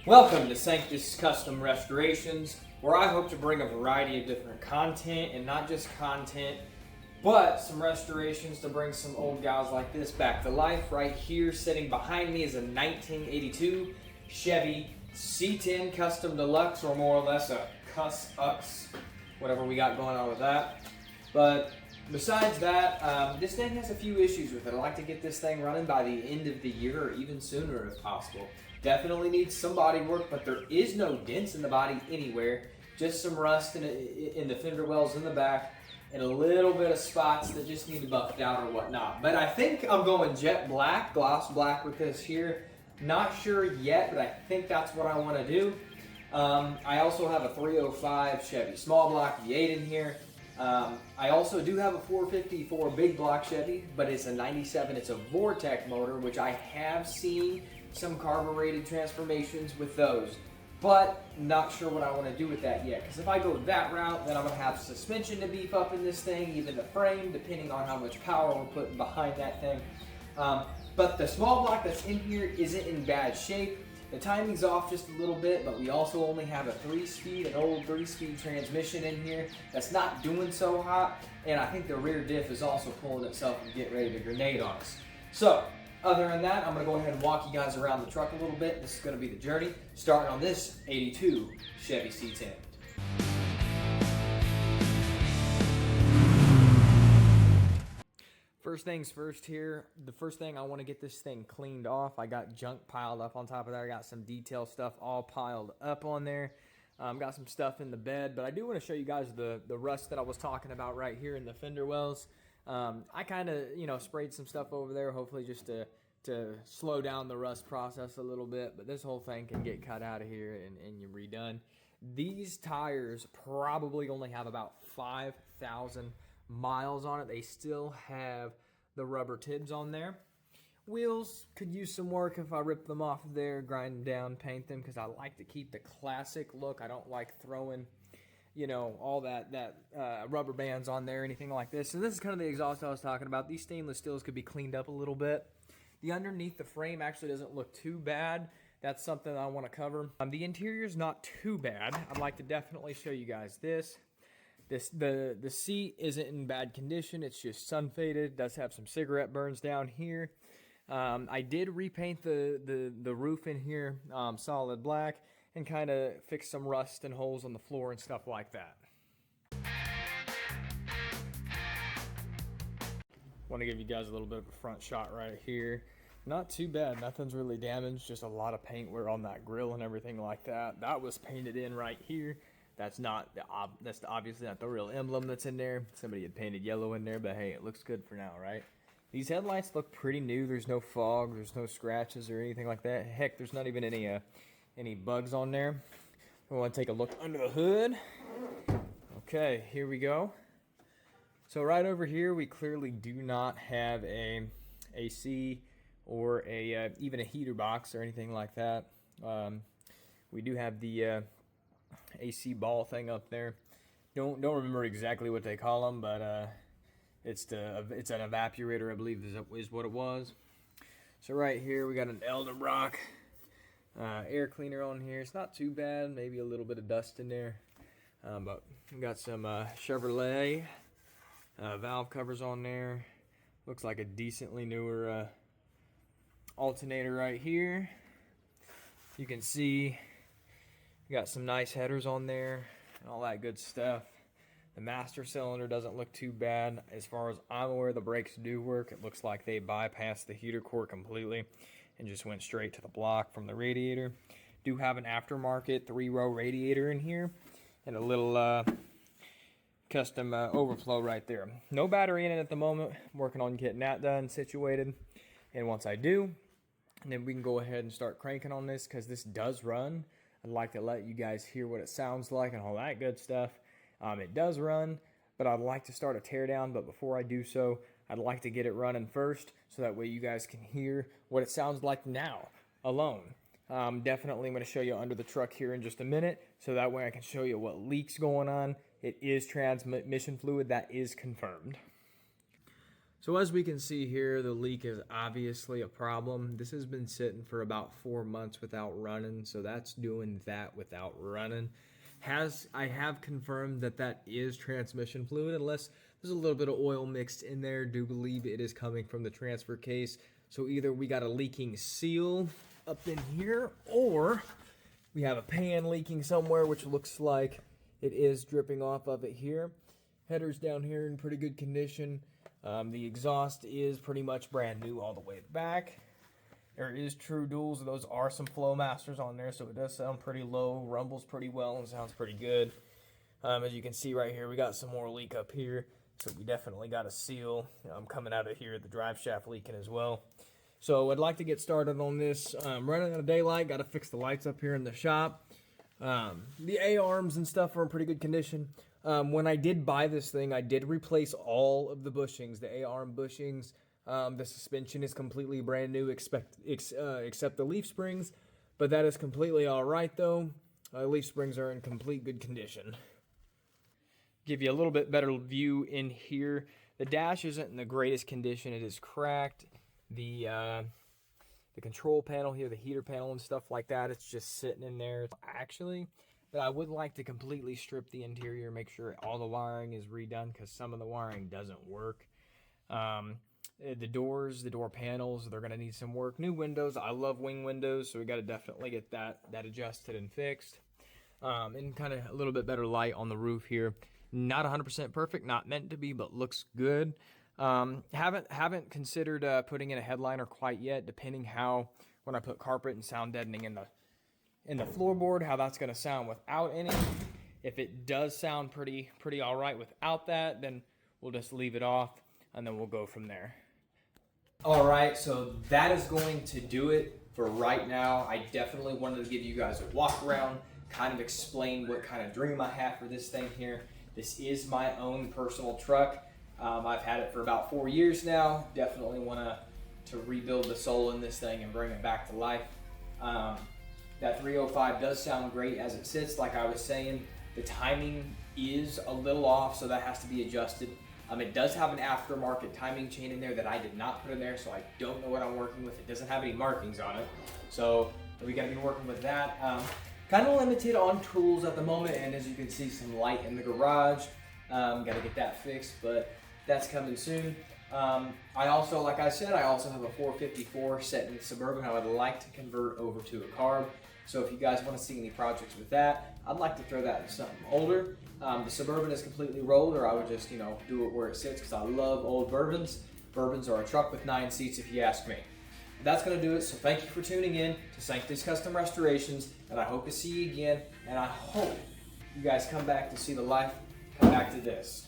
Welcome to Sanctus Custom Restorations, where I hope to bring a variety of different content, and not just content, but some restorations to bring some old gals like this back to life. Right here, sitting behind me, is a 1982 Chevy C10 Custom Deluxe, or more or less a Cus-Ux, whatever we got going on with that. But besides that, this thing has a few issues with it. I'd like to get this thing running by the end of the year, or even sooner if possible. Definitely needs some body work, but there is no dents in the body anywhere. Just some rust in the fender wells in the back, and a little bit of spots that just need to buffed out or whatnot. But I think I'm going jet black, gloss black with this here. Not sure yet, but I think that's what I want to do. I also have a 305 Chevy small block V8 in here. I also do have a 454 big block Chevy, but it's a 97. It's a Vortec motor, which I have seen some carbureted transformations with those, but not sure what I want to do with that yet, because if I go that route, then I'm going to have suspension to beef up in this thing, even the frame, depending on how much power we're putting behind that thing. But the small block that's in here isn't in bad shape. The timing's off just a little bit, but we also only have a 3-speed, an old 3-speed transmission in here that's not doing so hot, and I think the rear diff is also pulling itself and getting ready to grenade on us. So, other than that, I'm going to go ahead and walk you guys around the truck a little bit. This is going to be the journey, starting on this 82 Chevy C10. First things first here, the first thing I want to get this thing cleaned off. I got junk piled up on top of there. I got some detail stuff all piled up on there. Got some stuff in the bed, but I do want to show you guys the rust that I was talking about right here in the fender wells. I kind of, sprayed some stuff over there, hopefully just to slow down the rust process a little bit, but this whole thing can get cut out of here and you're redone. These tires probably only have about 5,000 miles on it. They still have the rubber tibs on there. Wheels could use some work if I rip them off of there, grind them down, paint them, because I like to keep the classic look. I don't like throwing all that rubber bands on there, anything like this. So this is kind of the exhaust I was talking about. These stainless steels could be cleaned up a little bit. The underneath the frame actually doesn't look too bad. That's something I want to cover. The interior's not too bad. I'd like to definitely show you guys this. The seat isn't in bad condition. It's just sun faded. It does have some cigarette burns down here. I did repaint the roof in here solid black, and kind of fix some rust and holes on the floor and stuff like that. Want to give you guys a little bit of a front shot right here. Not too bad, nothing's really damaged, just a lot of paint wear on that grill and everything like that. That was painted in right here. That's obviously not the real emblem that's in there. Somebody had painted yellow in there, but hey, it looks good for now, right? These headlights look pretty new. There's no fog, there's no scratches or anything like that. Heck, there's not even any bugs on there. We want to take a look under the hood. Okay, here we go. So right over here, we clearly do not have a AC or even a heater box or anything like that. We do have the AC ball thing up there. Don't remember exactly what they call them, but it's an evaporator, I believe is what it was. So right here, we got an Elderbrock air cleaner on here. It's not too bad, maybe a little bit of dust in there, but we got some Chevrolet valve covers on there. Looks like a decently newer alternator right here. You can see we got some nice headers on there and all that good stuff. The master cylinder doesn't look too bad. As far as I'm aware, the brakes do work. It looks like they bypassed the heater core completely and just went straight to the block from the radiator. Do have an aftermarket 3-row radiator in here and a little custom overflow right there. No battery in it at the moment. I'm working on getting that done, situated. And once I do, then we can go ahead and start cranking on this, because this does run. I'd like to let you guys hear what it sounds like and all that good stuff. It does run, but I'd like to start a teardown. But before I do so, I'd like to get it running first, so that way you guys can hear what it sounds like now alone. Definitely I'm going to show you under the truck here in just a minute, so that way I can show you what leaks going on. It is transmission fluid, that is confirmed. So as we can see here, the leak is obviously a problem. This has been sitting for about 4 months without running, so that's doing that without running. I have confirmed that that is transmission fluid, unless there's a little bit of oil mixed in there. Do believe it is coming from the transfer case. So either we got a leaking seal up in here, or we have a pan leaking somewhere, which looks like it is dripping off of it here. Header's down here in pretty good condition. The exhaust is pretty much brand new all the way back. There is true duals. Those are some flow masters on there, so it does sound pretty low, rumbles pretty well, and sounds pretty good. As you can see right here, we got some more leak up here, so we definitely got a seal coming out of here, the drive shaft leaking as well. So I'd like to get started on this. Running out of daylight, got to fix the lights up here in the shop. The A-arms and stuff are in pretty good condition. When I did buy this thing, I did replace all of the bushings, the A-arm bushings. The suspension is completely brand new, except the leaf springs, but that is completely all right though. Leaf springs are in complete good condition. Give you a little bit better view in here. The dash isn't in the greatest condition. It is cracked. The control panel here, the heater panel and stuff like that, it's just sitting in there. But I would like to completely strip the interior, make sure all the wiring is redone, because some of the wiring doesn't work. The doors, the door panels, they're going to need some work. New windows. I love wing windows, so we got to definitely get that adjusted and fixed. And kind of a little bit better light on the roof here. Not 100% perfect, not meant to be, but looks good. Haven't considered putting in a headliner quite yet, depending how, when I put carpet and sound deadening in the floorboard, how that's going to sound without any. If it does sound pretty all right without that, then we'll just leave it off, and then we'll go from there. All right, so that is going to do it for right now. I definitely wanted to give you guys a walk around, kind of explain what kind of dream I have for this thing here. This is my own personal truck. I've had it for about 4 years now. Definitely want to rebuild the soul in this thing and bring it back to life. That 305 does sound great as it sits, like I was saying. The timing is a little off, so that has to be adjusted. It does have an aftermarket timing chain in there that I did not put in there, so I don't know what I'm working with. It doesn't have any markings on it, so we got to be working with that. Kind of limited on tools at the moment, and as you can see, some light in the garage. Got to get that fixed, but that's coming soon. I also, like I said, I also have a 454 set in the Suburban I would like to convert over to a carb. So if you guys want to see any projects with that, I'd like to throw that into something older. The Suburban is completely rolled, or I would just, do it where it sits, because I love old Bourbons. Bourbons are a truck with 9 seats, if you ask me. That's going to do it. So thank you for tuning in to Sanctity's Custom Restorations, and I hope to see you again. And I hope you guys come back to see the life, come back to this.